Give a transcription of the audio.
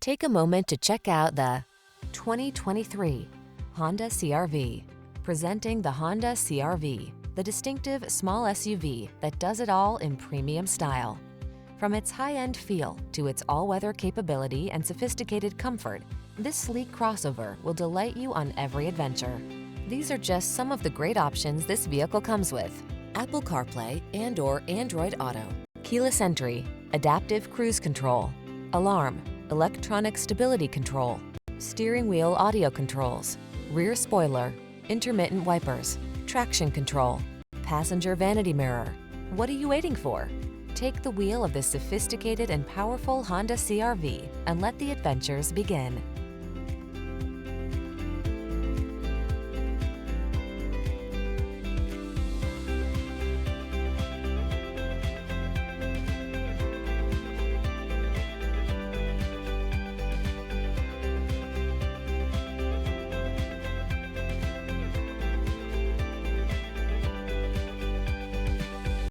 Take a moment to check out the 2023 Honda CR-V. Presenting the Honda CR-V, the distinctive small SUV that does it all in premium style. From its high-end feel to its all-weather capability and sophisticated comfort, this sleek crossover will delight you on every adventure. These are just some of the great options this vehicle comes with: Apple CarPlay and/or Android Auto, keyless entry, adaptive cruise control, alarm, electronic stability control, steering wheel audio controls, rear spoiler, intermittent wipers, traction control, passenger vanity mirror. What are you waiting for? Take the wheel of this sophisticated and powerful Honda CR-V and let the adventures begin.